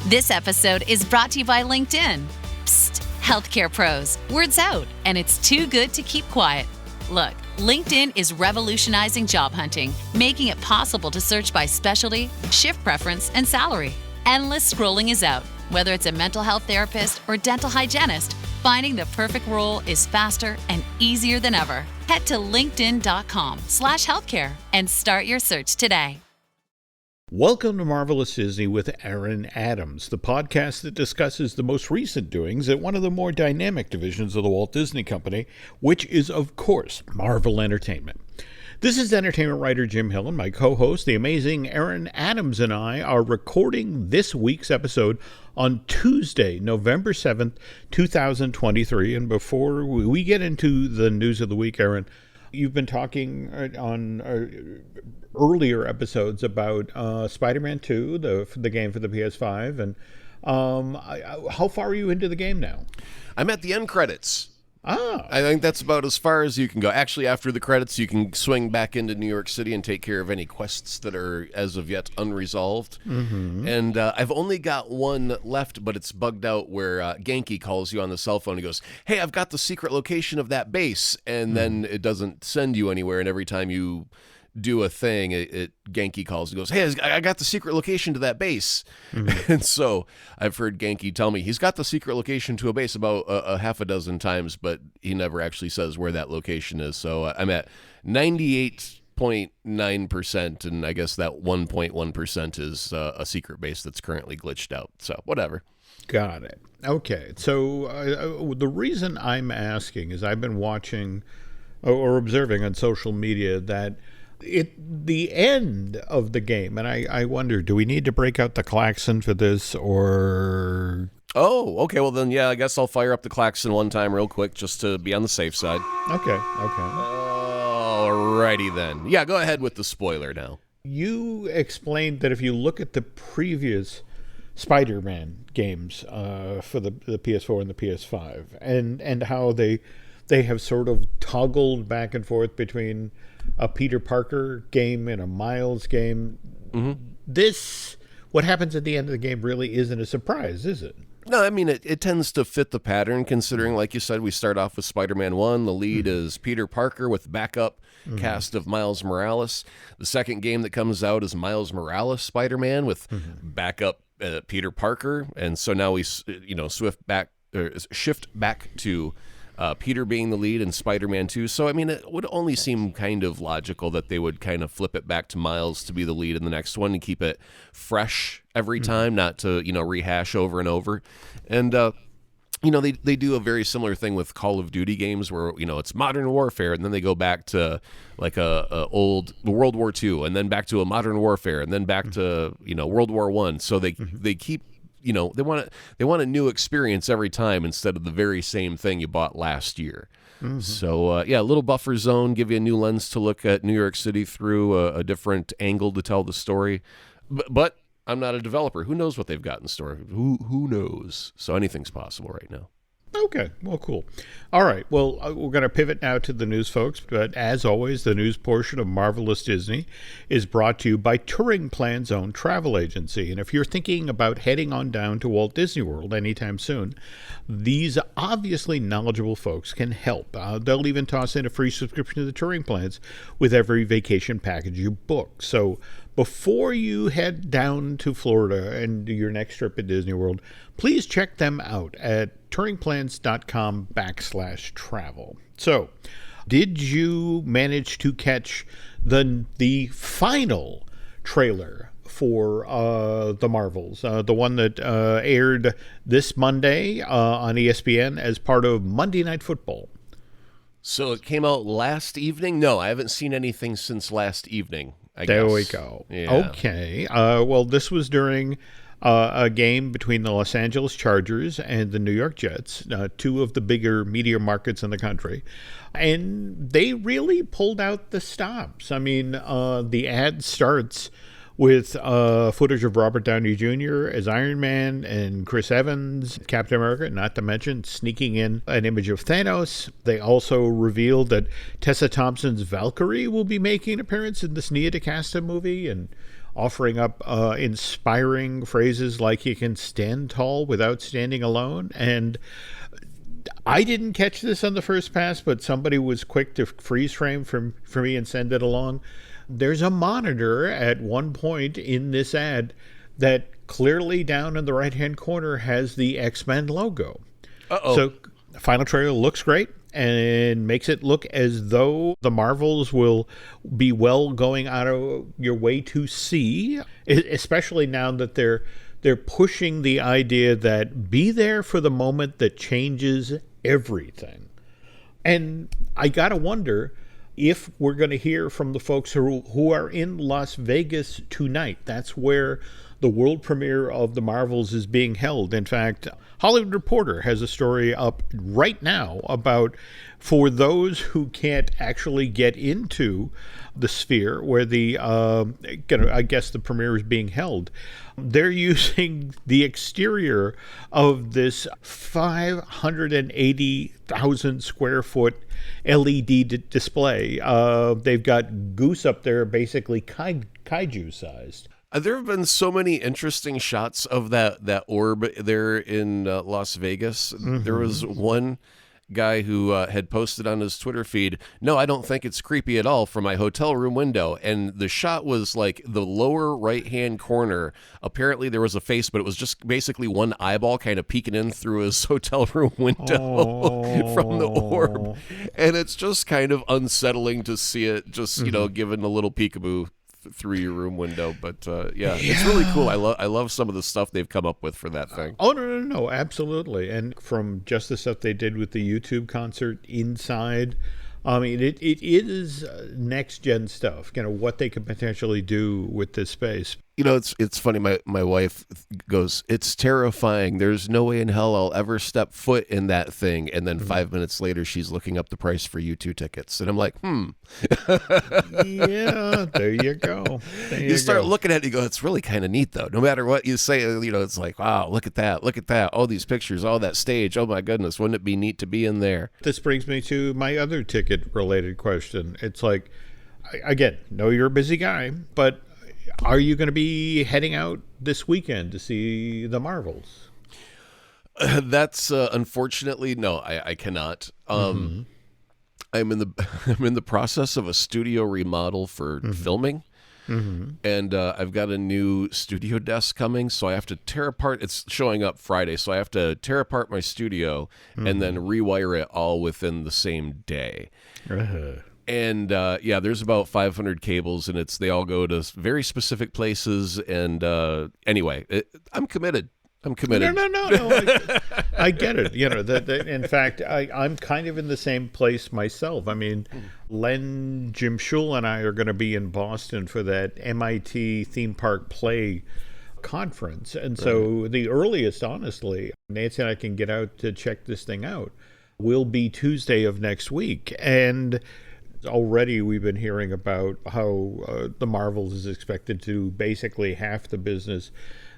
This episode is brought to you by LinkedIn. Psst, healthcare pros, word's out, and it's too good to keep quiet. Look, LinkedIn is revolutionizing job hunting, making it possible to search by specialty, shift preference, and salary. Endless scrolling is out. Whether it's a mental health therapist or dental hygienist, finding the perfect role is faster and easier than ever. Head to linkedin.com/healthcare and start your search today. Welcome to Marvelous Disney with Aaron Adams, the podcast that discusses the most recent doings at one of the more dynamic divisions of the Walt Disney Company, which is, of course, Marvel Entertainment. This is entertainment writer Jim Hill, and my co-host, the amazing Aaron Adams, and I are recording this week's episode on Tuesday, November 7th, 2023. And before we get into the news of the week, Aaron, you've been talking on earlier episodes about Spider-Man 2, the game for the PS5, and how far are you into the game now? I'm at the end credits. Ah. I think that's about as far as you can go. Actually, after the credits, you can swing back into New York City and take care of any quests that are, as of yet, unresolved. Mm-hmm. And I've only got one left, but it's bugged out where Genki calls you on the cell phone and goes, "Hey, I've got the secret location of that base," and then it doesn't send you anywhere, and every time you do a thing, Genki calls and goes, "Hey, I got the secret location to that base." Mm-hmm. And so I've heard Genki tell me he's got the secret location to a base about a half a dozen times, but he never actually says where that location is. So I'm at 98.9%, and I guess that 1.1% is a secret base that's currently glitched out. So whatever. Got it. Okay. So the reason I'm asking is I've been watching or observing on social media that the end of the game, and I wonder, do we need to break out the klaxon for this, or... Oh, okay, well then, yeah, I guess I'll fire up the klaxon one time real quick just to be on the safe side. Okay. Alrighty then. Yeah, go ahead with the spoiler now. You explained that if you look at the previous Spider-Man games for the PS4 and the PS5, and how they have sort of toggled back and forth between a Peter Parker game and a Miles game. Mm-hmm. What happens at the end of the game really isn't a surprise, is it? No, I mean, it tends to fit the pattern, considering, like you said, we start off with Spider-Man 1. The lead is Peter Parker with backup cast of Miles Morales. The second game that comes out is Miles Morales Spider-Man with backup Peter Parker. And so now we, shift back to Peter being the lead in Spider-Man 2. So, I mean, it would only seem kind of logical that they would kind of flip it back to Miles to be the lead in the next one and keep it fresh every time, not to, rehash over and over. And, they do a very similar thing with Call of Duty games where, it's Modern Warfare, and then they go back to like a old World War II, and then back to a Modern Warfare, and then back to, World War I. So they keep... they want a new experience every time instead of the very same thing you bought last year. Mm-hmm. So, a little buffer zone, give you a new lens to look at New York City through, a different angle to tell the story. But I'm not a developer. Who knows what they've got in store? Who knows? So anything's possible right now. Okay, well, cool. All right, well, we're going to pivot now to the news, folks. But as always, the news portion of Marvelous Disney is brought to you by Touring Plan's own travel agency. And if you're thinking about heading on down to Walt Disney World anytime soon, these obviously knowledgeable folks can help. They'll even toss in a free subscription to the Touring Plans with every vacation package you book. So before you head down to Florida and do your next trip at Disney World, please check them out at touringplans.com/travel. So, did you manage to catch the final trailer for the Marvels, the one that aired this Monday on ESPN as part of Monday Night Football? So it came out last evening? No, I haven't seen anything since last evening. There we go. Yeah. Okay. Well, this was during a game between the Los Angeles Chargers and the New York Jets, two of the bigger media markets in the country. And they really pulled out the stops. I mean, the ad starts with footage of Robert Downey Jr. as Iron Man and Chris Evans, Captain America, not to mention sneaking in an image of Thanos. They also revealed that Tessa Thompson's Valkyrie will be making an appearance in this Nia DaCosta movie, and offering up inspiring phrases like you can stand tall without standing alone. And I didn't catch this on the first pass, but somebody was quick to freeze frame for me and send it along. There's a monitor at one point in this ad that clearly down in the right-hand corner has the X-Men logo. Uh-oh. So the final trailer looks great and makes it look as though the Marvels will be well going out of your way to see, especially now that they're pushing the idea that be there for the moment that changes everything. And I gotta wonder if we're going to hear from the folks who are in Las Vegas tonight. That's where the world premiere of the Marvels is being held. In fact, Hollywood Reporter has a story up right now about, for those who can't actually get into the Sphere where the I guess the premiere is being held, they're using the exterior of this 580,000 square foot LED display. They've got Goose up there, basically kaiju sized. There have been so many interesting shots of that orb there in Las Vegas. Mm-hmm. There was one guy who had posted on his Twitter feed, "No, I don't think it's creepy at all from my hotel room window." And the shot was like the lower right-hand corner. Apparently there was a face, but it was just basically one eyeball kind of peeking in through his hotel room window from the orb. And it's just kind of unsettling to see it just, you know, giving a little peekaboo through your room window. But it's really cool. I love some of the stuff they've come up with for that thing. Oh, no, absolutely. And from just the stuff they did with the YouTube concert inside, I mean, it is next gen stuff, you know, what they could potentially do with this space. You know, it's funny. My wife goes, "It's terrifying. There's no way in hell I'll ever step foot in that thing." And then 5 minutes later, she's looking up the price for U2 tickets, and I'm like, Yeah, there you go. You start looking at it, you go, "It's really kind of neat, though." No matter what you say, you know, it's like, "Wow, look at that! All these pictures, all that stage. Oh my goodness, wouldn't it be neat to be in there?" This brings me to my other ticket-related question. It's like, again, know you're a busy guy, but are you going to be heading out this weekend to see the Marvels? That's unfortunately no. I cannot. I'm in the process of a studio remodel for filming, and I've got a new studio desk coming, so I have to tear apart. It's showing up Friday, so I have to tear apart my studio and then rewire it all within the same day. And there's about 500 cables, and they all go to very specific places. And anyway, I'm committed. No. I get it. You know, in fact, I'm kind of in the same place myself. I mean, Len, Jim Schul, and I are going to be in Boston for that MIT theme park play conference. And so the earliest, honestly, Nancy and I can get out to check this thing out will be Tuesday of next week. And already we've been hearing about how the Marvels is expected to basically half the business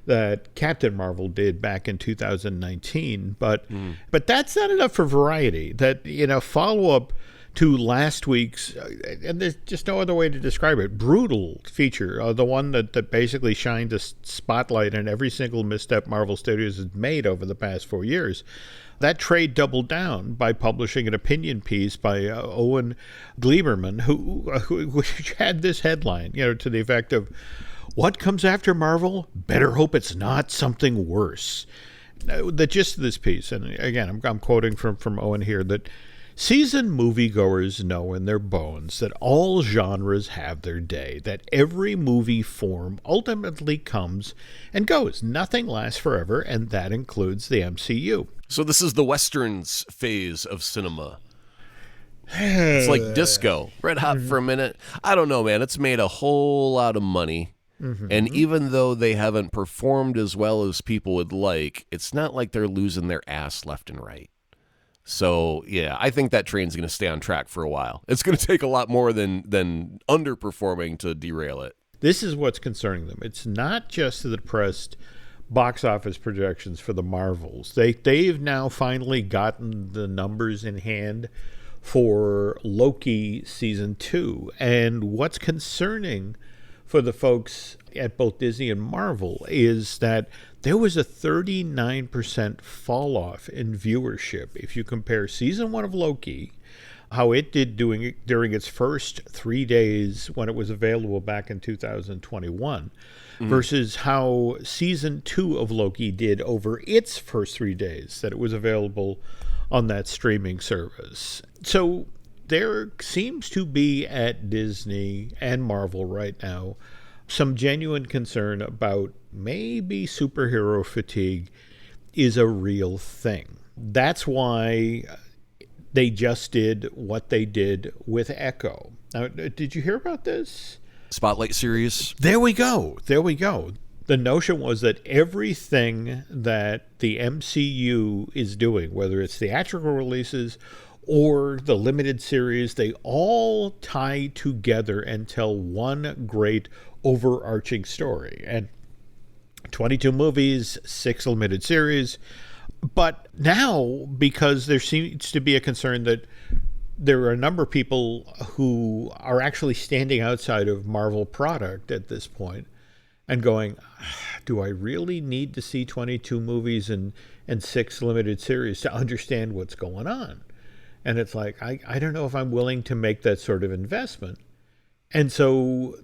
that Captain Marvel did back in 2019. But that's not enough for variety. That, you know, follow-up to last week's, and there's just no other way to describe it, brutal feature, the one that basically shined a spotlight on every single misstep Marvel Studios has made over the past 4 years. That trade doubled down by publishing an opinion piece by Owen Gleiberman, who had this headline, you know, to the effect of, "What comes after Marvel? Better hope it's not something worse." The gist of this piece, and again, I'm quoting from Owen here, that seasoned moviegoers know in their bones that all genres have their day, that every movie form ultimately comes and goes. Nothing lasts forever, and that includes the MCU. So this is the Westerns phase of cinema. It's like disco, red hot for a minute. I don't know, man. It's made a whole lot of money. And even though they haven't performed as well as people would like, it's not like they're losing their ass left and right. So, yeah, I think that train's going to stay on track for a while. It's going to take a lot more than underperforming to derail it. This is what's concerning them. It's not just the depressed box office projections for the Marvels. They've now finally gotten the numbers in hand for Loki season 2. And what's concerning for the folks at both Disney and Marvel is that there was a 39% fall off in viewership if you compare season 1 of Loki, how it did during its first 3 days when it was available back in 2021, versus how season 2 of Loki did over its first 3 days that it was available on that streaming service. So there seems to be at Disney and Marvel right now some genuine concern about maybe superhero fatigue is a real thing. That's why they just did what they did with Echo. Now, did you hear about this? Spotlight series. There we go. The notion was that everything that the MCU is doing, whether it's theatrical releases or the limited series, they all tie together and tell one great overarching story. And 22 movies, 6 limited series. But now, because there seems to be a concern that there are a number of people who are actually standing outside of Marvel product at this point and going, do I really need to see 22 movies and 6 limited series to understand what's going on? And it's like, I don't know if I'm willing to make that sort of investment. And so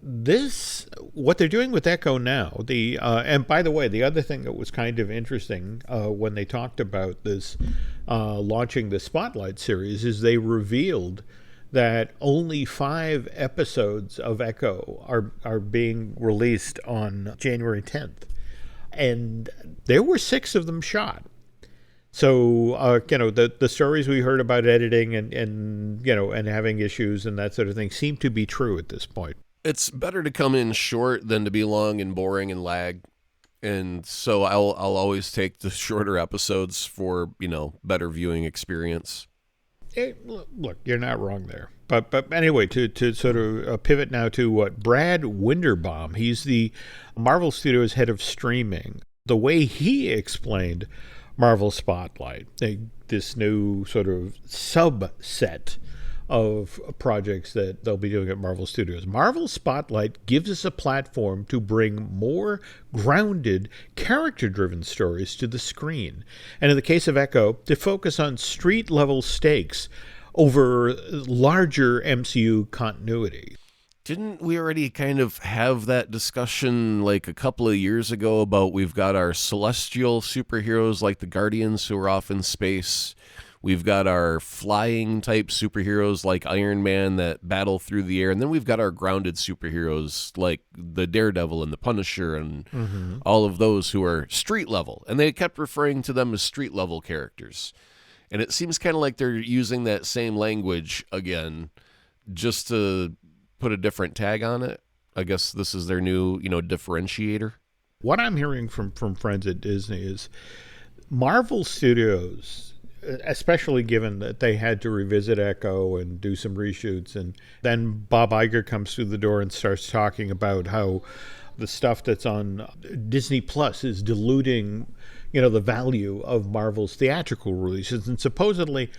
what they're doing with Echo now, and by the way, the other thing that was kind of interesting when they talked about this launching the Spotlight series is they revealed that only 5 episodes of Echo are being released on January 10th. And there were 6 of them shot. So, the stories we heard about editing and having issues and that sort of thing seem to be true at this point. It's better to come in short than to be long and boring and lag. And so I'll always take the shorter episodes for, better viewing experience. Look, you're not wrong there. But anyway, to sort of pivot now to what Brad Winderbaum, he's the Marvel Studios head of streaming. The way he explained Marvel Spotlight, this new sort of subset of projects that they'll be doing at Marvel Studios. Marvel Spotlight gives us a platform to bring more grounded, character-driven stories to the screen. And in the case of Echo, to focus on street-level stakes over larger MCU continuity. Didn't we already kind of have that discussion like a couple of years ago about we've got our celestial superheroes like the Guardians who are off in space. We've got our flying type superheroes like Iron Man that battle through the air. And then we've got our grounded superheroes like the Daredevil and the Punisher and all of those who are street level. And they kept referring to them as street level characters. And it seems kind of like they're using that same language again just to put a different tag on it. I guess this is their new, differentiator. What I'm hearing from friends at Disney is Marvel Studios, especially given that they had to revisit Echo and do some reshoots, and then Bob Iger comes through the door and starts talking about how the stuff that's on Disney Plus is diluting, the value of Marvel's theatrical releases. And supposedly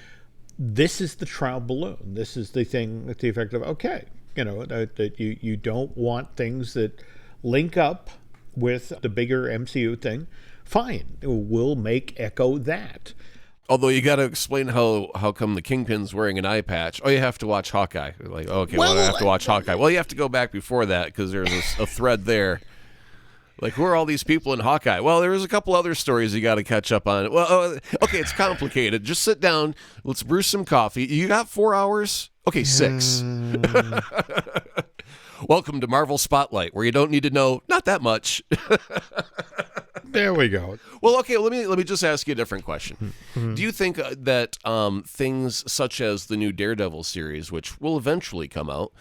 this is the trial balloon. This is the thing with the effect of, okay, that you don't want things that link up with the bigger MCU thing. Fine, we'll make Echo that. Although you got to explain how come the Kingpin's wearing an eye patch. Oh, you have to watch Hawkeye. Like, okay, well, I have to watch Hawkeye. Well, you have to go back before that because there's a thread there. Like, who are all these people in Hawkeye? Well, there was a couple other stories you got to catch up on. Well, okay, it's complicated. Just sit down. Let's brew some coffee. You got 4 hours? Okay, 6. Welcome to Marvel Spotlight, where you don't need to know not that much. There we go. Well, okay, let me just ask you a different question. Do you think that things such as the new Daredevil series, which will eventually come out,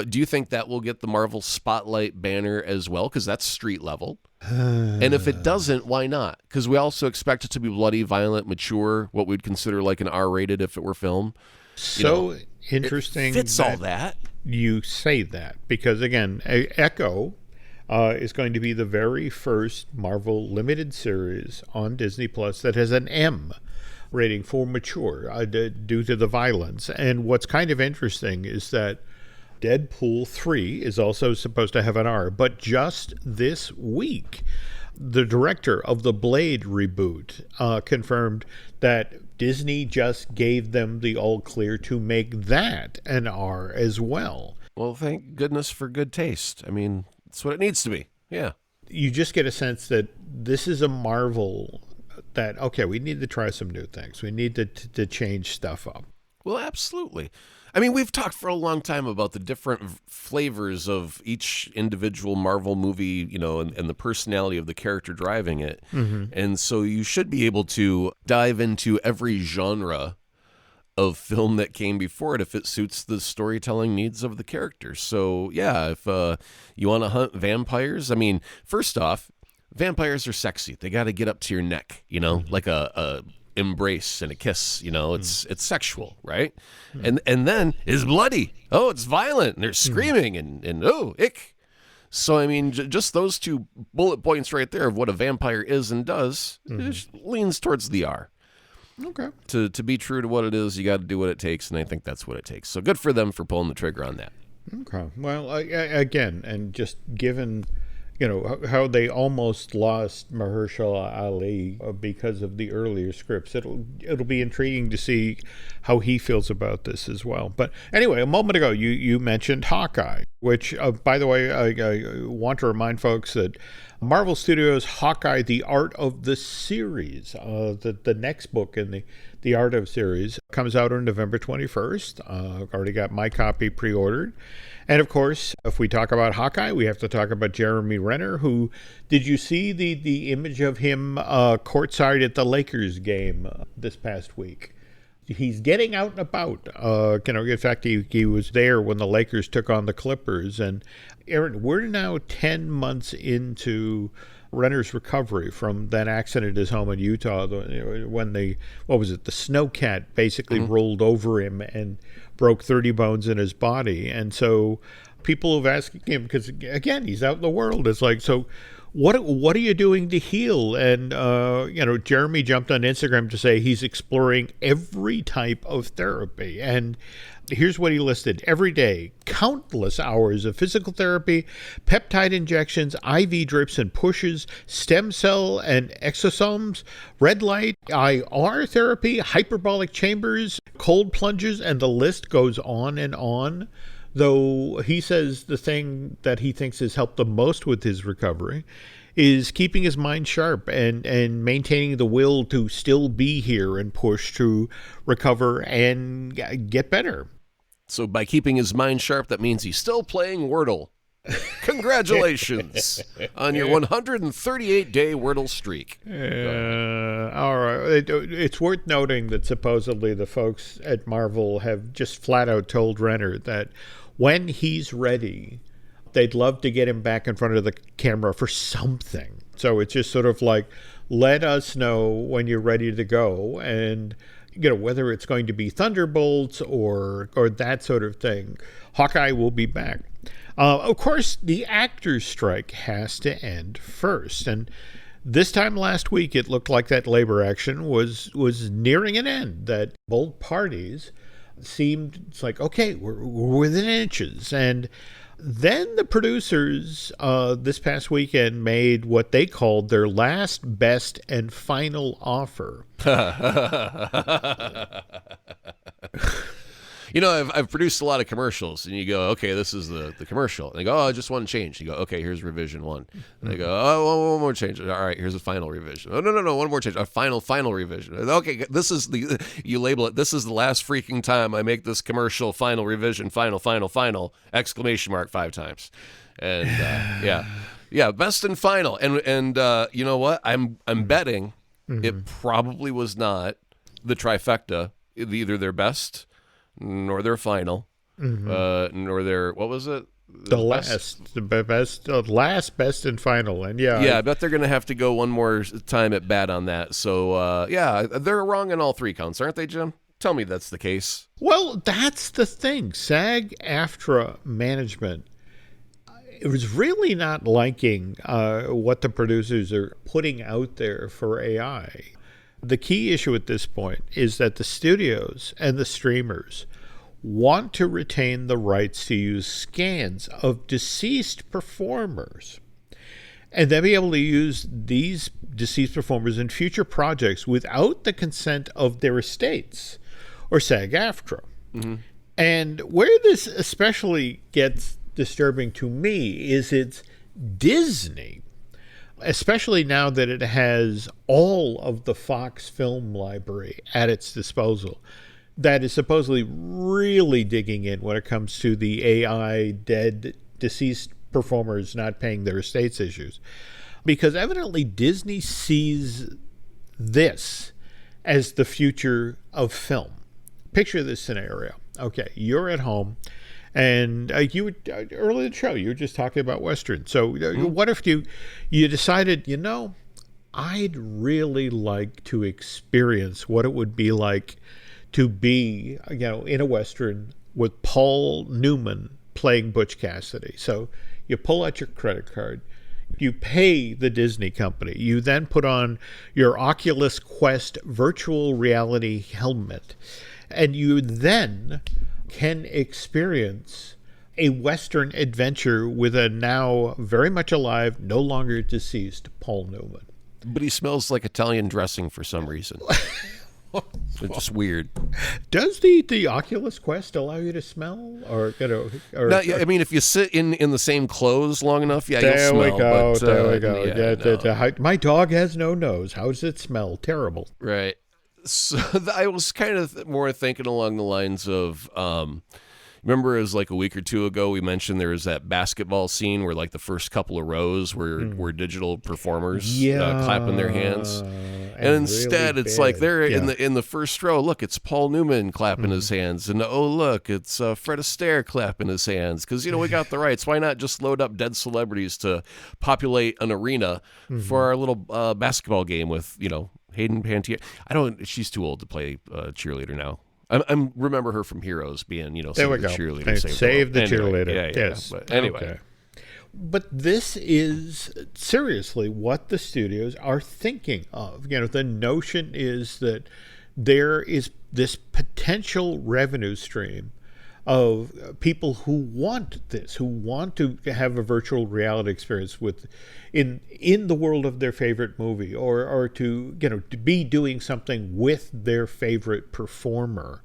do you think that will get the Marvel Spotlight banner as well? Because that's street level. And if it doesn't, why not? Because we also expect it to be bloody, violent, mature, what we'd consider like an R-rated if it were film. So interesting. It fits all that. You say that because, again, Echo is going to be the very first Marvel limited series on Disney Plus that has an M rating for mature due to the violence. And what's kind of interesting is that Deadpool 3 is also supposed to have an R, but just this week, the director of the Blade reboot confirmed that Disney just gave them the all clear to make that an R as well. Well, thank goodness for good taste. I mean, that's what it needs to be. Yeah. You just get a sense that this is a Marvel that, okay, we need to try some new things. We need to change stuff up. Well, absolutely. I mean, we've talked for a long time about the different flavors of each individual Marvel movie, you know, and the personality of the character driving it. Mm-hmm. And so you should be able to dive into every genre of film that came before it if it suits the storytelling needs of the character. So, yeah, if you want to hunt vampires, I mean, first off, vampires are sexy. They got to get up to your neck, you know, like a embrace and a kiss, you know, it's sexual, right? And then it's bloody. Oh, it's violent, and they're screaming and oh, ick. So I mean, just those two bullet points right there of what a vampire is and does leans towards the R. Okay. To be true to what it is, you got to do what it takes, and I think that's what it takes. So good for them for pulling the trigger on that. Okay. Well, again, and just given, you know, how they almost lost Mahershala Ali because of the earlier scripts. It'll be intriguing to see how he feels about this as well. But anyway, a moment ago, you mentioned Hawkeye, which, by the way, I want to remind folks that Marvel Studios' Hawkeye, The Art of the Series, the next book in the Art of series, comes out on November 21st. I've already got my copy pre-ordered. And of course, if we talk about Hawkeye, we have to talk about Jeremy Renner, who, did you see the image of him courtside at the Lakers game this past week? He's getting out and about. You know, in fact, he was there when the Lakers took on the Clippers. And Aaron, we're now 10 months into Renner's recovery from that accident at his home in Utah when the snowcat basically rolled over him and broke 30 bones in his body. And so people have asked him, because again, he's out in the world. It's like, so what are you doing to heal? And, you know, Jeremy jumped on Instagram to say he's exploring every type of therapy. And here's what he listed: every day, countless hours of physical therapy, peptide injections, IV drips and pushes, stem cell and exosomes, red light, IR therapy, hyperbolic chambers, cold plunges, and the list goes on and on. Though he says the thing that he thinks has helped the most with his recovery is keeping his mind sharp and maintaining the will to still be here and push to recover and get better. So by keeping his mind sharp, that means he's still playing Wordle. Congratulations on your 138-day Wordle streak. All right. It's worth noting that supposedly the folks at Marvel have just flat out told Renner that when he's ready, they'd love to get him back in front of the camera for something. So it's just sort of like, let us know when you're ready to go, and you know, whether it's going to be Thunderbolts or that sort of thing, Hawkeye will be back. Of course, the actors' strike has to end first, and this time last week, it looked like that labor action was nearing an end. That both parties seemed, it's like, okay, we're within inches. And then the producers this past weekend made what they called their last, best, and final offer. You know, I've produced a lot of commercials, and you go, okay, this is the commercial. And they go, oh, just one change. You go, okay, here's revision 1. And they go, oh, one more change. All right, here's a final revision. Oh, no, one more change. A final revision. Okay, this is you label it, this is the last freaking time I make this commercial, final revision, final, exclamation mark 5 times. And yeah, best and final. And you know what? I'm betting it probably was not the trifecta, either their best nor their final, nor their, what was it? Last, best, and final. And I bet they're going to have to go one more time at bat on that. So, they're wrong on all 3 counts, aren't they, Jim? Tell me that's the case. Well, that's the thing. SAG-AFTRA management, it was really not liking what the producers are putting out there for AI. The key issue at this point is that the studios and the streamers want to retain the rights to use scans of deceased performers and then be able to use these deceased performers in future projects without the consent of their estates or SAG-AFTRA. Mm-hmm. And where this especially gets disturbing to me is it's Disney, especially now that it has all of the Fox film library at its disposal, that is supposedly really digging in when it comes to the AI dead, deceased performers not paying their estates issues. Because evidently Disney sees this as the future of film. Picture this scenario. Okay, you're at home, and you would earlier in the show, you were just talking about Western. So what if you decided, I'd really like to experience what it would be like to be, in a Western with Paul Newman playing Butch Cassidy. So you pull out your credit card, you pay the Disney company, you then put on your Oculus Quest virtual reality helmet, and you then can experience a Western adventure with a now very much alive, no longer deceased Paul Newman. But he smells like Italian dressing for some reason. It's just weird. Does the Oculus Quest allow you to smell, or I mean, if you sit in the same clothes long enough, you'll there smell. There we go. Yeah, my dog has no nose. How does it smell? Terrible. Right. So I was kind of more thinking along the lines of, remember it was like a week or two ago we mentioned there was that basketball scene where like the first couple of rows were digital performers clapping their hands, and instead really it's like they're in the first row. Look, it's Paul Newman clapping his hands, and oh look, it's Fred Astaire clapping his hands, because we got the rights. Why not just load up dead celebrities to populate an arena for our little basketball game with Hayden Panettiere. She's too old to play cheerleader now. I remember her from Heroes being, there we the go. cheerleader. Save the cheerleader. Yeah, yes. But anyway. Okay. But this is seriously what the studios are thinking of. The notion is that there is this potential revenue stream of people who want this, who want to have a virtual reality experience in the world of their favorite movie, or to be doing something with their favorite performer.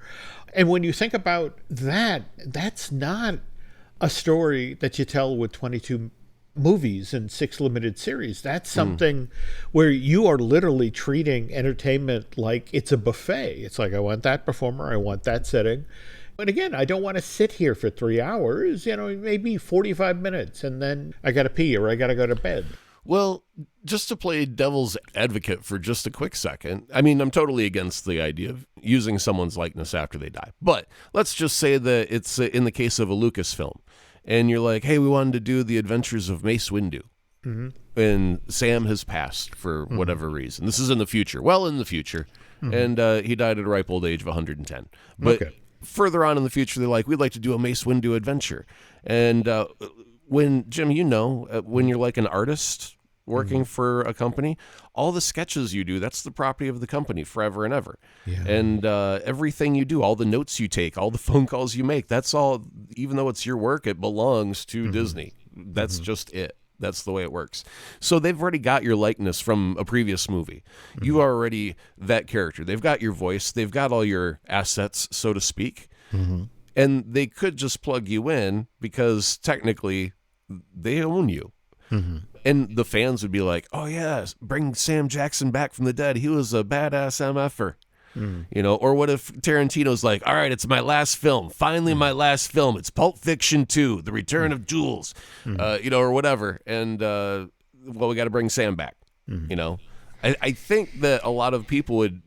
And when you think about that, that's not a story that you tell with 22 movies and 6 limited series. That's something where you are literally treating entertainment like it's a buffet. It's like, I want that performer, I want that setting. But again, I don't want to sit here for 3 hours, maybe 45 minutes, and then I got to pee or I got to go to bed. Well, just to play devil's advocate for just a quick second, I mean, I'm totally against the idea of using someone's likeness after they die. But let's just say that it's in the case of a Lucasfilm, and you're like, hey, we wanted to do the adventures of Mace Windu. Mm-hmm. And Sam has passed for whatever reason. This is in the future. Well, in the future. Mm-hmm. And he died at a ripe old age of 110. But further on in the future, they're like, we'd like to do a Mace Windu adventure. And when, Jim, when you're like an artist working for a company, all the sketches you do, that's the property of the company forever and ever. Yeah. And everything you do, all the notes you take, all the phone calls you make, that's all, even though it's your work, it belongs to Disney. That's just it. That's the way it works. So they've already got your likeness from a previous movie. You are already that character. They've got your voice. They've got all your assets, so to speak. And they could just plug you in because technically they own you. And the fans would be like, oh, yeah, bring Sam Jackson back from the dead. He was a badass MFer. Or what if Tarantino's like, all right, it's my last film. Finally, my last film. It's Pulp Fiction 2, The Return of Jules, or whatever. And, we got to bring Sam back, I think that a lot of people would,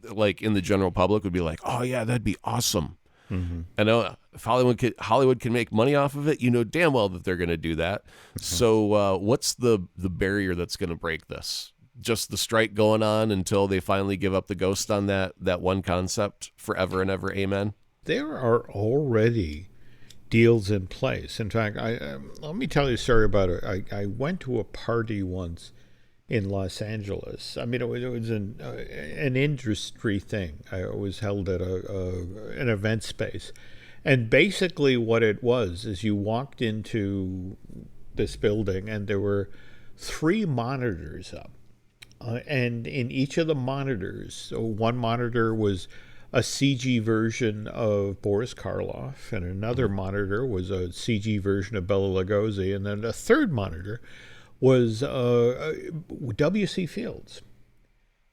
like in the general public, would be like, oh, yeah, that'd be awesome. I know if Hollywood can make money off of it, damn well that they're going to do that. So what's the barrier that's going to break this? Just the strike going on until they finally give up the ghost on that one concept forever and ever. Amen. There are already deals in place. In fact, let me tell you a story about it. I went to a party once in Los Angeles. I mean, it was an industry thing. It was held at an event space. And basically what it was is you walked into this building and there were 3 monitors up. And in each of the monitors, so one monitor was a CG version of Boris Karloff, and another monitor was a CG version of Bela Lugosi, and then a third monitor was W.C. Fields.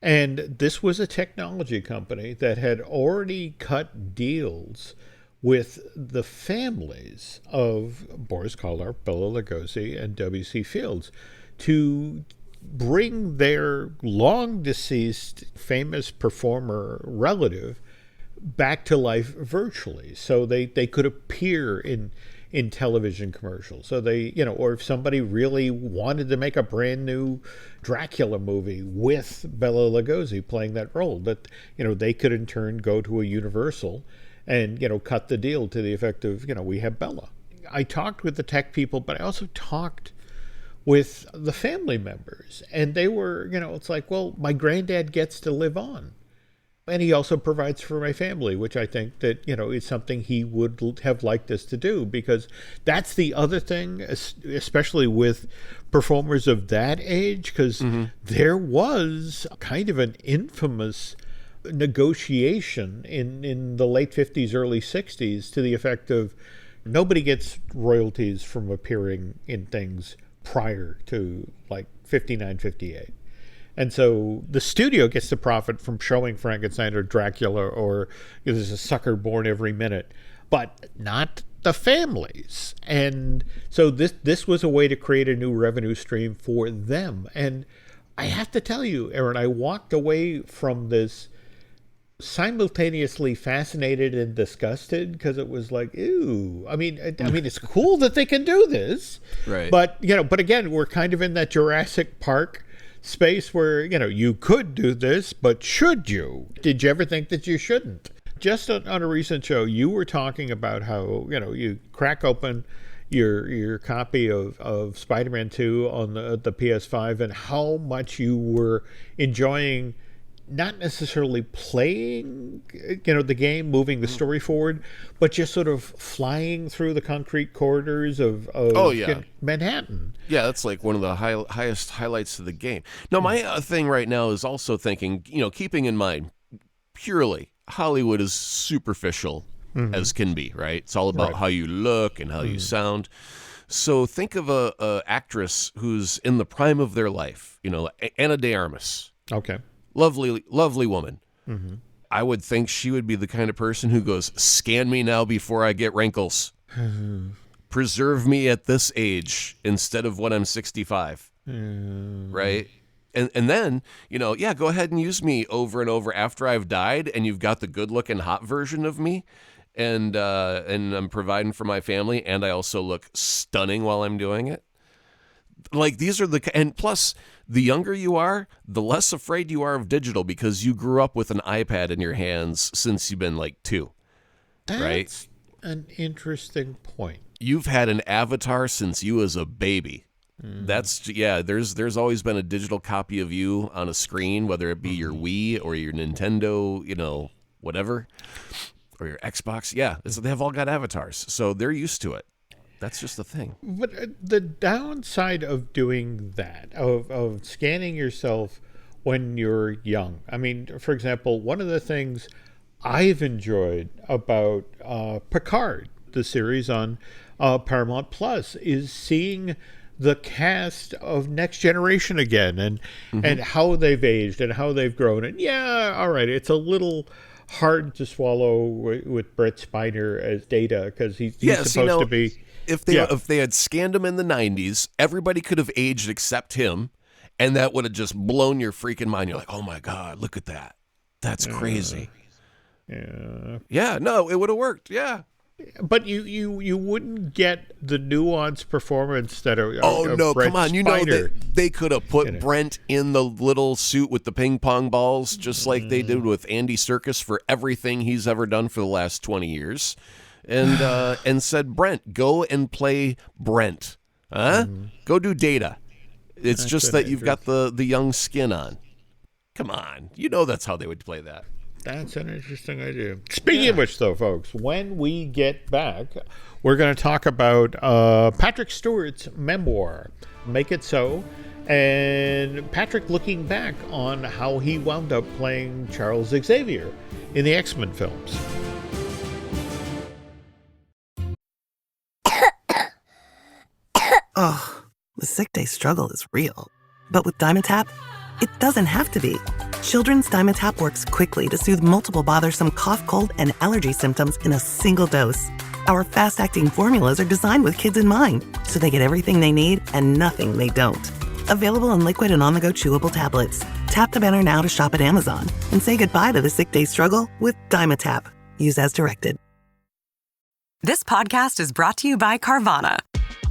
And this was a technology company that had already cut deals with the families of Boris Karloff, Bela Lugosi, and W.C. Fields to bring their long-deceased famous performer relative back to life virtually, so they could appear in television commercials. So they, or if somebody really wanted to make a brand new Dracula movie with Bela Lugosi playing that role, that, they could in turn go to a Universal and, cut the deal to the effect of, we have Bela. I talked with the tech people, but I also talked with the family members, and they were, it's like, well, my granddad gets to live on, and he also provides for my family, which I think that, is something he would have liked us to do, because that's the other thing, especially with performers of that age, because there was kind of an infamous negotiation in the late 50s, early 60s to the effect of nobody gets royalties from appearing in things prior to like 59, 58. And so the studio gets to profit from showing Frankenstein or Dracula, or there's a sucker born every minute, but not the families. And so this was a way to create a new revenue stream for them. And I have to tell you, Aaron, I walked away from this simultaneously fascinated and disgusted, because it was like, ew. I mean, it's cool that they can do this, right? But but again, we're kind of in that Jurassic Park space where you could do this, but should you? Did you ever think that you shouldn't? Just on a recent show, you were talking about how you crack open your copy of Spider-Man 2 on the PS5, and how much you were enjoying not necessarily playing, the game, moving the story forward, but just sort of flying through the concrete corridors of Manhattan. Yeah, that's like one of the highest highlights of the game. Now, my thing right now is also thinking, keeping in mind, purely, Hollywood is superficial as can be, right? It's all about how you look and how you sound. So think of a actress who's in the prime of their life, Ana de Armas. Okay. Lovely woman. I would think she would be the kind of person who goes, scan me now before I get wrinkles. Preserve me at this age instead of when I'm 65. Right? And then, go ahead and use me over and over after I've died, and you've got the good-looking hot version of me, and I'm providing for my family, and I also look stunning while I'm doing it. Like, these are and plus, the younger you are, the less afraid you are of digital, because you grew up with an iPad in your hands since you've been like 2. That's right? An interesting point. You've had an avatar since you was a baby. There's always been a digital copy of you on a screen, whether it be your Wii or your Nintendo, whatever, or your Xbox. Yeah, they have all got avatars, so they're used to it. That's just the thing. But the downside of doing that, of scanning yourself when you're young, I mean, for example, one of the things I've enjoyed about Picard, the series on Paramount Plus, is seeing the cast of Next Generation again, and how they've aged and how they've grown. And all right, it's a little hard to swallow with Brett Spiner as Data, because he's supposed to be... If they had scanned him in the 90s, everybody could have aged except him, and that would have just blown your freaking mind. You're like, oh my God, look at that. That's crazy. Yeah, no, it would have worked. Yeah. But you wouldn't get the nuanced performance that Brett come on. Spiner. They could have put Brent in the little suit with the ping pong balls, just like they did with Andy Serkis for everything he's ever done for the last 20 years. And said, Brent, go and play Brent. Go do Data. It's just that you've got the young skin on. Come on. That's how they would play that. That's an interesting idea. Speaking of which, though, folks, when we get back, we're going to talk about Patrick Stewart's memoir, Make It So, and Patrick looking back on how he wound up playing Charles Xavier in the X-Men films. Oh, the sick day struggle is real. But with Dimetapp, it doesn't have to be. Children's Dimetapp works quickly to soothe multiple bothersome cough, cold, and allergy symptoms in a single dose. Our fast-acting formulas are designed with kids in mind, so they get everything they need and nothing they don't. Available in liquid and on-the-go chewable tablets. Tap the banner now to shop at Amazon and say goodbye to the sick day struggle with Dimetapp. Use as directed. This podcast is brought to you by Carvana.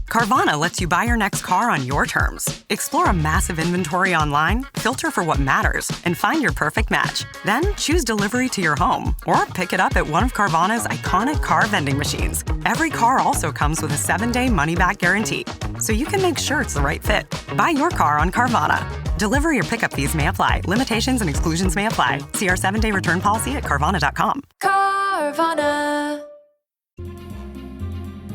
Carvana lets you buy your next car on your terms. Explore a massive inventory online, filter for what matters, and find your perfect match. Then choose delivery to your home or pick it up at one of Carvana's iconic car vending machines. Every car also comes with a 7-day money-back guarantee, so you can make sure it's the right fit. Buy your car on Carvana. Delivery or pickup fees may apply. Limitations and exclusions may apply. See our 7-day return policy at Carvana.com. Carvana.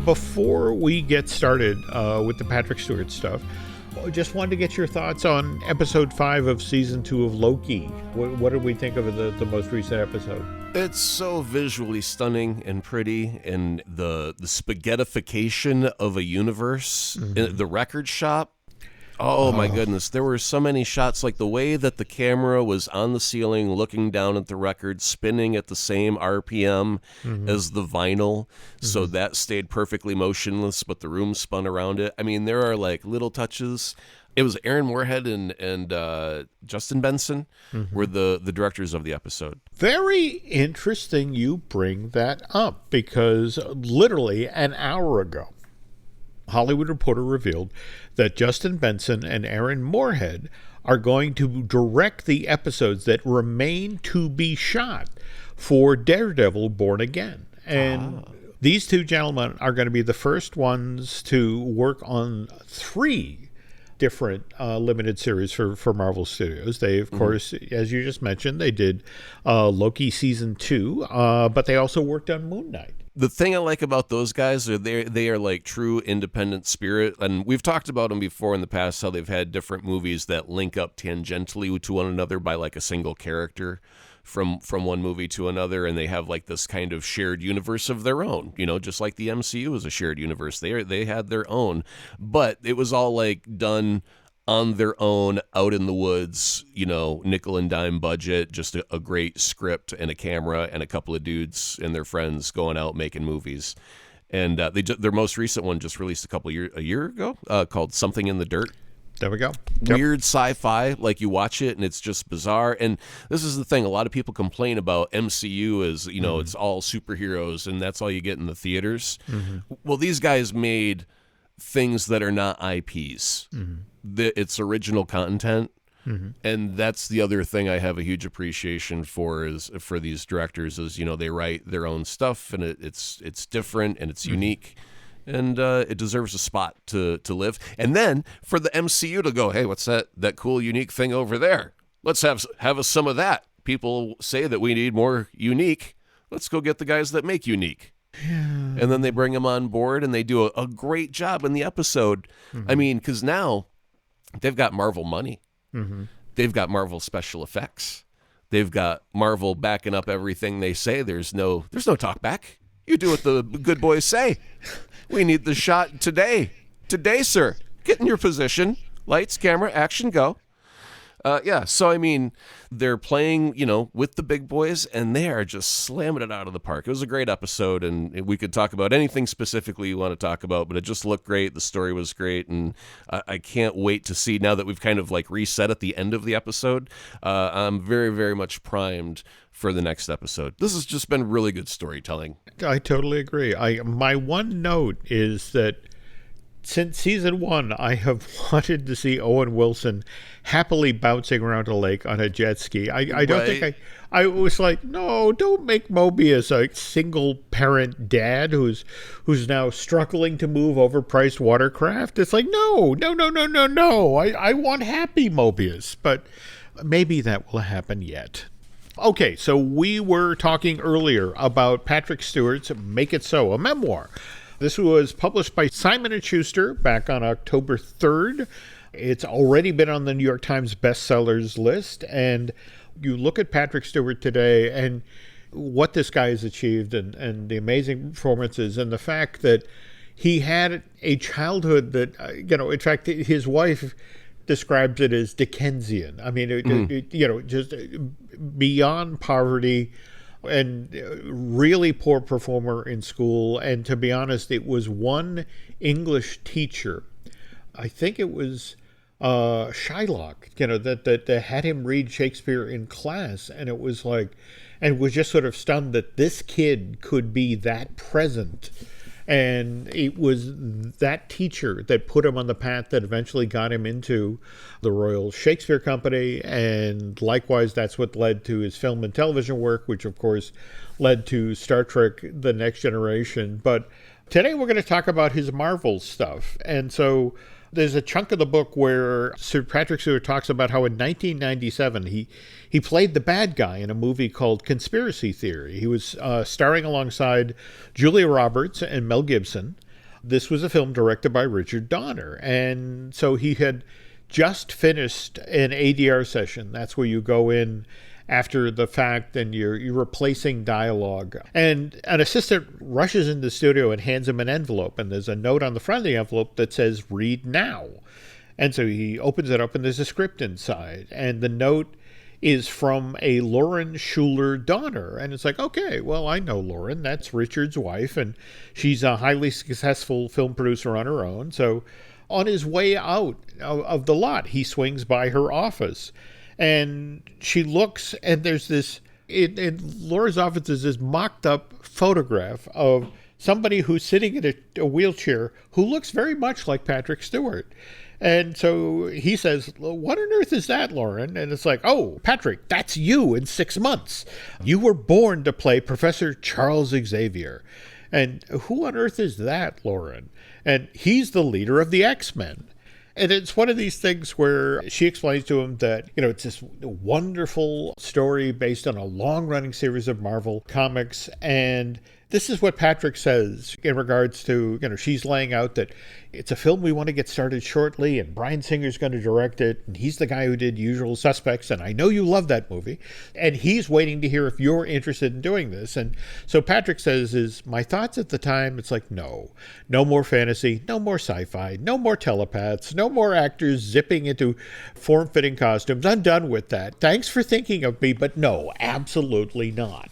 Before we get started with the Patrick Stewart stuff, I just wanted to get your thoughts on episode 5 of season 2 of Loki. What did we think of the most recent episode? It's so visually stunning and pretty, and the spaghettification of a universe, the record shop. Oh my goodness, there were so many shots, like the way that the camera was on the ceiling looking down at the record, spinning at the same RPM as the vinyl, so that stayed perfectly motionless, but the room spun around it. I mean, there are like little touches. It was Aaron Moorhead and Justin Benson were the directors of the episode. Very interesting you bring that up, because literally an hour ago, Hollywood Reporter revealed that Justin Benson and Aaron Moorhead are going to direct the episodes that remain to be shot for Daredevil Born Again. And these two gentlemen are going to be the first ones to work on 3 different limited series for Marvel Studios. They, of course, as you just mentioned, they did Loki season 2, but they also worked on Moon Knight. The thing I like about those guys are they are like true independent spirit, and we've talked about them before in the past, how they've had different movies that link up tangentially to one another by like a single character from one movie to another, and they have like this kind of shared universe of their own, you know, just like the MCU is a shared universe. They had their own, but it was all like done on their own, out in the woods, you know, nickel and dime budget, just a great script and a camera and a couple of dudes and their friends going out making movies. And their most recent one just released a year ago, called Something in the Dirt. There we go. Weird sci-fi, like you watch it and it's just bizarre. And this is the thing, a lot of people complain about MCU as, you know, it's all superheroes and that's all you get in the theaters. Well, these guys made things that are not IPs. It's original content, and that's the other thing I have a huge appreciation for these directors is, you know, they write their own stuff and it's different and it's unique, and it deserves a spot to live. And then for the MCU to go, hey, what's that cool unique thing over there? Let's have some of that. People say that we need more unique. Let's go get the guys that make unique. And then they bring them on board and they do a great job in the episode. I mean, because now they've got Marvel money. They've got Marvel special effects. They've got Marvel backing up everything they say. There's no talk back. You do what the good boys say. We need the shot today. Today, sir. Get in your position. Lights, camera, action, go. So I mean, they're playing, you know, with the big boys, and they are just slamming it out of the park. It was a great episode, and we could talk about anything specifically you want to talk about, but it just looked great. The story was great, and I can't wait to see, now that we've kind of like reset at the end of the episode, I'm very, very much primed for the next episode. This has just been really good storytelling. I totally agree. My one note is that since season 1, I have wanted to see Owen Wilson happily bouncing around a lake on a jet ski. I don't think I was like, no, don't make Mobius a single parent dad who's now struggling to move overpriced watercraft. It's like, no. I want happy Mobius, but maybe that will happen yet. Okay, so we were talking earlier about Patrick Stewart's Make It So, a memoir. This was published by Simon & Schuster back on October 3rd. It's already been on the New York Times bestsellers list, and you look at Patrick Stewart today and what this guy has achieved and the amazing performances and the fact that he had a childhood that, in fact, his wife describes it as Dickensian. I mean, just beyond poverty and really poor performer in school. And to be honest, it was one English teacher, I think it was Shylock, that had him read Shakespeare in class. And it was like, and was just sort of stunned that this kid could be that present. And it was that teacher that put him on the path that eventually got him into the Royal Shakespeare Company. And likewise, that's what led to his film and television work, which, of course, led to Star Trek: The Next Generation. But today we're going to talk about his Marvel stuff. And so there's a chunk of the book where Sir Patrick Stewart talks about how in 1997 he played the bad guy in a movie called Conspiracy Theory. He was starring alongside Julia Roberts and Mel Gibson. This was a film directed by Richard Donner. And so he had just finished an ADR session. That's where you go in after the fact and you're replacing dialogue. And an assistant rushes into the studio and hands him an envelope. And there's a note on the front of the envelope that says, "Read now." And so he opens it up and there's a script inside. And the note is from a Lauren Schuler Donner. And it's like, okay, well, I know Lauren. That's Richard's wife. And she's a highly successful film producer on her own. So on his way out of the lot, he swings by her office. And she looks, and there's this, in Laura's office, there's this mocked up photograph of somebody who's sitting in a wheelchair who looks very much like Patrick Stewart. And so he says, "What on earth is that, Lauren?" And it's like, "Oh, Patrick, that's you in 6 months. You were born to play Professor Charles Xavier." And who on earth is that, Lauren? And he's the leader of the X-Men. And it's one of these things where she explains to him that, it's this wonderful story based on a long-running series of Marvel comics. And this is what Patrick says in regards to, she's laying out that it's a film we want to get started shortly, and Bryan Singer's going to direct it, and he's the guy who did Usual Suspects, and I know you love that movie, and he's waiting to hear if you're interested in doing this. And so Patrick says, my thoughts at the time, it's like, no more fantasy, no more sci-fi, no more telepaths, no more actors zipping into form-fitting costumes. I'm done with that. Thanks for thinking of me, but no, absolutely not.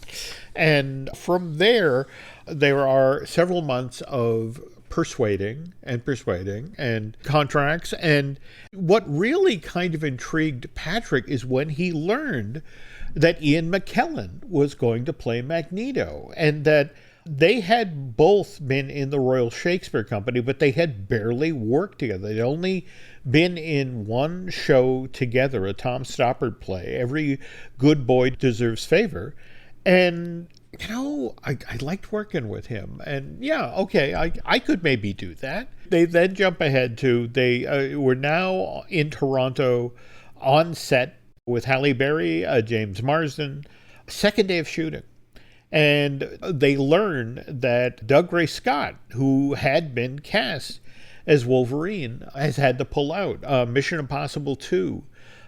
And from there are several months of persuading and contracts. And what really kind of intrigued Patrick is when he learned that Ian McKellen was going to play Magneto, and that they had both been in the Royal Shakespeare Company, but they had barely worked together. They'd only been in one show together, a Tom Stoppard play, Every Good Boy Deserves Favor. And, I liked working with him. And yeah, okay, I could maybe do that. They then jump ahead to, they were now in Toronto on set with Halle Berry, James Marsden, second day of shooting. And they learn that Doug Ray Scott, who had been cast as Wolverine, has had to pull out. Mission Impossible 2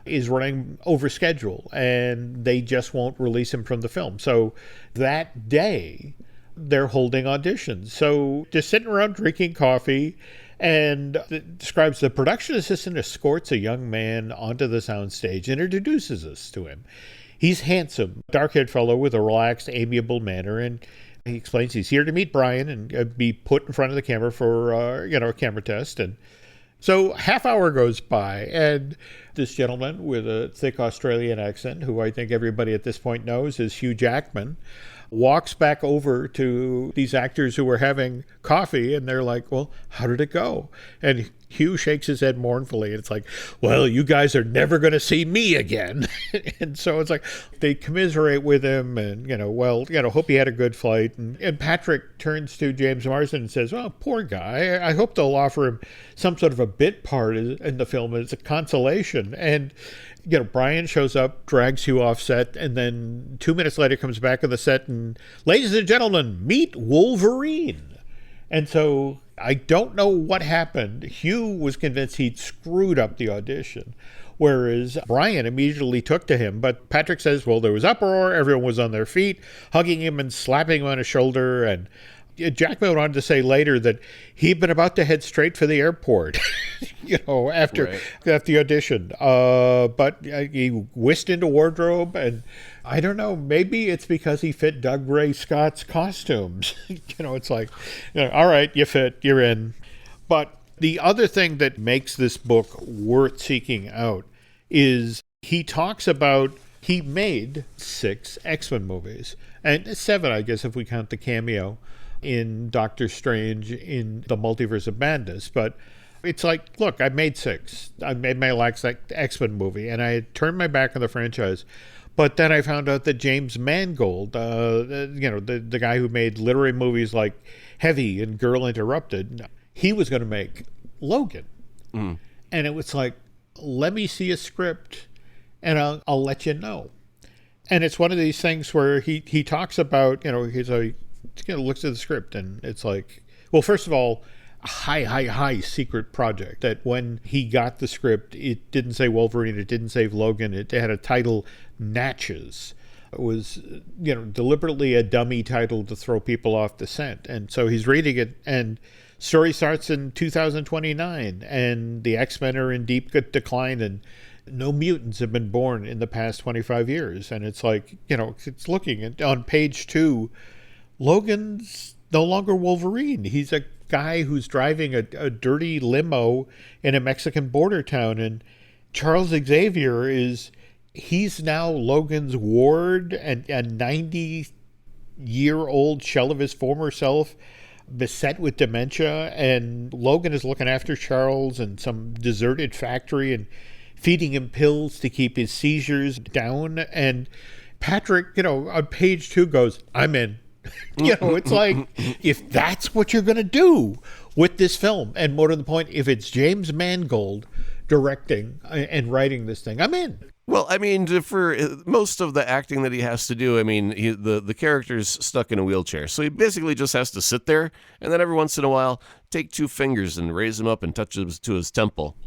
is running over schedule, and they just won't release him from the film. So that day, they're holding auditions. So just sitting around drinking coffee, and it describes the production assistant escorts a young man onto the soundstage and introduces us to him. He's handsome, dark-haired fellow with a relaxed, amiable manner, and he explains he's here to meet Brian and be put in front of the camera for a camera test. And so half hour goes by, and this gentleman with a thick Australian accent, who I think everybody at this point knows is Hugh Jackman, walks back over to these actors who were having coffee, and they're like, "Well, how did it go?" And Hugh shakes his head mournfully, and it's like, well, you guys are never going to see me again. And so it's like they commiserate with him, and, hope he had a good flight. And Patrick turns to James Marsden and says, well, poor guy. I hope they'll offer him some sort of a bit part in the film as a consolation. And Brian shows up, drags Hugh off set, and then 2 minutes later comes back on the set and, ladies and gentlemen, meet Wolverine. And so I don't know what happened. Hugh was convinced he'd screwed up the audition, whereas Brian immediately took to him. But Patrick says, well, there was uproar. Everyone was on their feet, hugging him and slapping him on his shoulder. And Jackman went on to say later that he'd been about to head straight for the airport, after the audition. But he whisked into wardrobe, and I don't know, maybe it's because he fit Doug Ray Scott's costumes. It's like, all right, you fit, you're in. But the other thing that makes this book worth seeking out is he talks about he made 6 X-Men movies, and 7, I guess, if we count the cameo in Doctor Strange in the Multiverse of Madness. But it's like, look, I made 6. I made my last X-Men movie, and I had turned my back on the franchise. But then I found out that James Mangold, the guy who made literary movies like Heavy and Girl Interrupted, he was going to make Logan. And it was like, let me see a script, and I'll let you know. And it's one of these things where he talks about, he's like, looks at the script, and it's like, well, first of all, a high secret project that when he got the script, it didn't say Wolverine, it didn't say Logan, it had a title, Natchez. It was, deliberately a dummy title to throw people off the scent. And so he's reading it, and story starts in 2029, and the X-Men are in deep decline, and no mutants have been born in the past 25 years. And it's like, it's looking at, on page 2, Logan's no longer Wolverine. He's a guy who's driving a dirty limo in a Mexican border town. And Charles Xavier he's now Logan's ward, and a 90-year-old shell of his former self, beset with dementia. And Logan is looking after Charles in some deserted factory and feeding him pills to keep his seizures down. And Patrick, on page 2 goes, I'm in. It's like, if that's what you're going to do with this film, and more to the point, if it's James Mangold directing and writing this thing, I'm in. Well, I mean, for most of the acting that he has to do, I mean, the character's stuck in a wheelchair. So he basically just has to sit there, and then every once in a while, take 2 fingers and raise him up and touch him to his temple,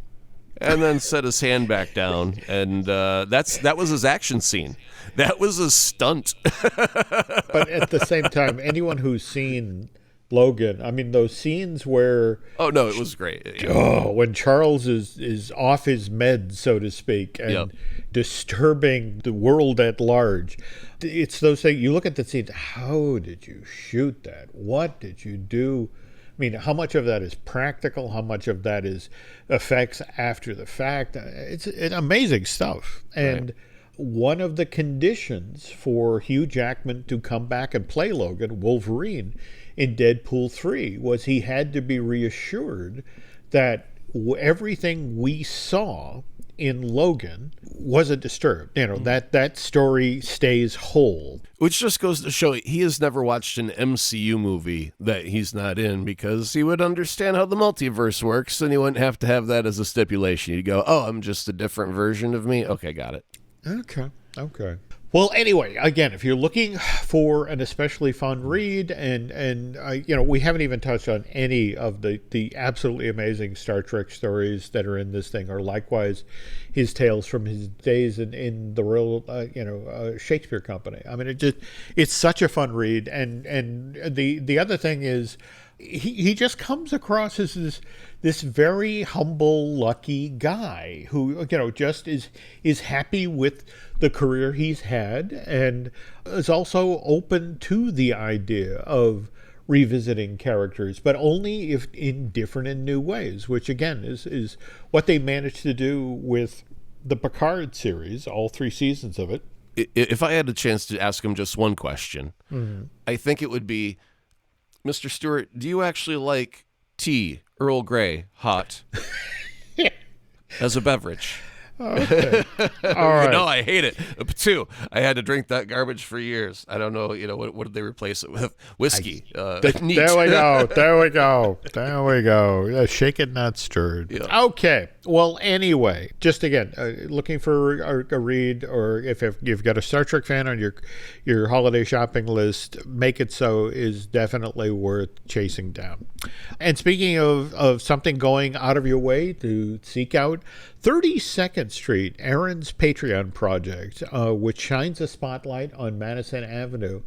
and then set his hand back down. And that was his action scene. That was a stunt. But at the same time, anyone who's seen Logan, I mean, those scenes where... Oh, no, it was great. When Charles is off his meds, so to speak, and disturbing the world at large. It's those things, you look at the scenes, how did you shoot that? What did you do? I mean, how much of that is practical? How much of that is effects after the fact? It's amazing stuff. And one of the conditions for Hugh Jackman to come back and play Logan, Wolverine, in Deadpool 3 was he had to be reassured that everything we saw in Logan wasn't disturbed. That story stays whole. Which just goes to show he has never watched an MCU movie that he's not in, because he would understand how the multiverse works, and he wouldn't have to have that as a stipulation. He'd go, oh, I'm just a different version of me? Okay, got it. Okay. Well, anyway, again, if you're looking for an especially fun read, and we haven't even touched on any of the absolutely amazing Star Trek stories that are in this thing, or likewise his tales from his days in the Royal Shakespeare Company. I mean, it's such a fun read, and the other thing is he just comes across as this very humble, lucky guy who just is happy with the career he's had, and is also open to the idea of revisiting characters, but only if in different and new ways, which again is what they managed to do with the Picard series, all 3 seasons of it. If I had a chance to ask him just one question, I think it would be, Mr. Stewart, do you actually like tea Earl Grey, hot, as a beverage. Okay. All right. No, I hate it. 2, I had to drink that garbage for years. I don't know, what did they replace it with? Whiskey. Neat. There we go. There we go. There we go. Shaken, not stirred. Yeah. Okay. Well, anyway, just again, looking for a read, or if you've got a Star Trek fan on your holiday shopping list, Make It So is definitely worth chasing down. And speaking of something going out of your way to seek out, 32nd Street, Aaron's Patreon project, which shines a spotlight on Madison Avenue.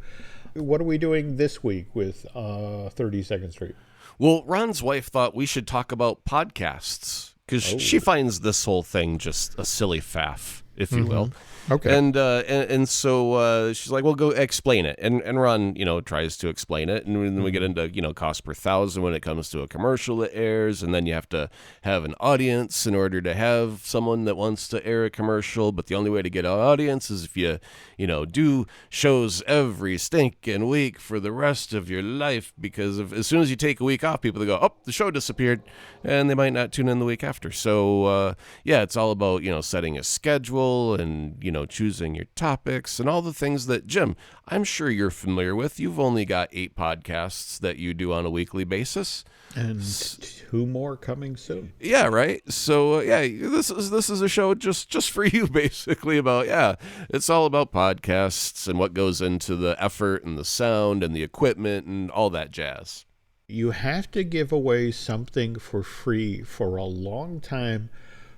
What are we doing this week with 32nd Street? Well, Ron's wife thought we should talk about podcasts because she finds this whole thing just a silly faff, if you will. Okay. And so she's like, well, go explain it. And Ron, tries to explain it. And then we get into, cost per thousand when it comes to a commercial that airs. And then you have to have an audience in order to have someone that wants to air a commercial. But the only way to get an audience is if you, do shows every stinking week for the rest of your life. Because as soon as you take a week off, people go, oh, the show disappeared. And they might not tune in the week after. So, it's all about, setting a schedule and, choosing your topics and all the things that, Jim, I'm sure you're familiar with. You've only got 8 podcasts that you do on a weekly basis. And 2 more coming soon. Yeah, right. So, this is a show just for you, basically, about, it's all about podcasts and what goes into the effort and the sound and the equipment and all that jazz. You have to give away something for free for a long time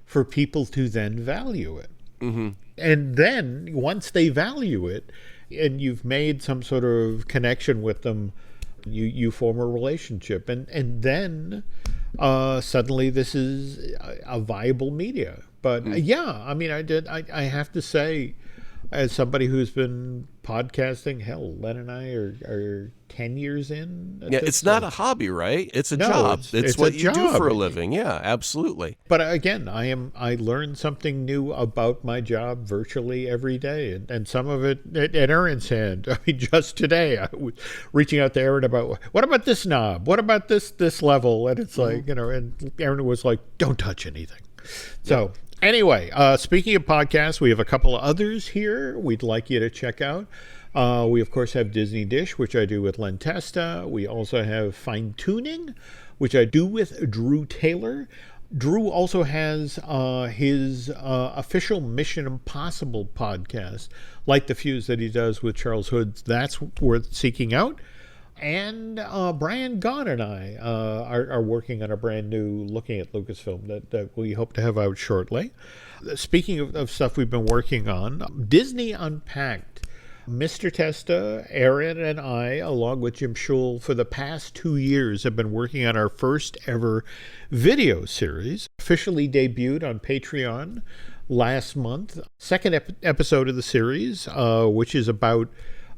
for people to then value it. Mm-hmm. And then once they value it and you've made some sort of connection with them, you form a relationship. And then suddenly this is a viable media. But I have to say, as somebody who's been podcasting, hell, Len and I are 10 years in. Yeah, it's not a hobby, right? It's a job. It's what you do for a living. Yeah, absolutely. But again, I learn something new about my job virtually every day. And some of it at Aaron's hand. I mean, just today, I was reaching out to Aaron about, what about this knob? What about this level? And it's like, and Aaron was like, don't touch anything. So anyway, speaking of podcasts, we have a couple of others here we'd like you to check out. We, of course, have Disney Dish, which I do with Len Testa. We also have Fine Tuning, which I do with Drew Taylor. Drew also has his official Mission Impossible podcast, Light the Fuse, that he does with Charles Hood. That's worth seeking out. And Brian Gahn and I are working on a brand new Looking at Lucasfilm that we hope to have out shortly. Speaking of stuff we've been working on, Disney Unpacked. Mr. Testa, Aaron, and I, along with Jim Schul, for the past 2 years have been working on our first ever video series, officially debuted on Patreon last month. Second episode of the series, which is about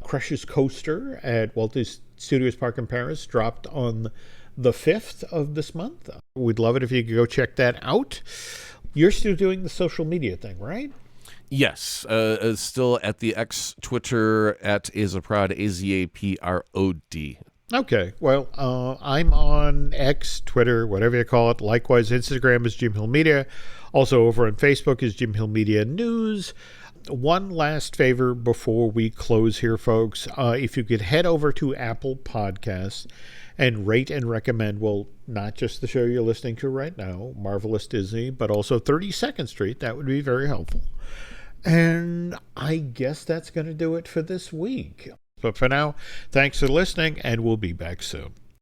Crush's Coaster at Walt Disney Studios Park in Paris, dropped on the 5th of this month. We'd love it if you could go check that out. You're still doing the social media thing, right? Yes, still at the X Twitter at Azaprod, AZAPROD. Okay, well, I'm on X, Twitter, whatever you call it. Likewise, Instagram is Jim Hill Media. Also over on Facebook is Jim Hill Media News. One last favor before we close here, folks. If you could head over to Apple Podcasts and rate and recommend, well, not just the show you're listening to right now, Marvelous Disney, but also 32nd Street, that would be very helpful. And I guess that's going to do it for this week. But for now, thanks for listening, and we'll be back soon.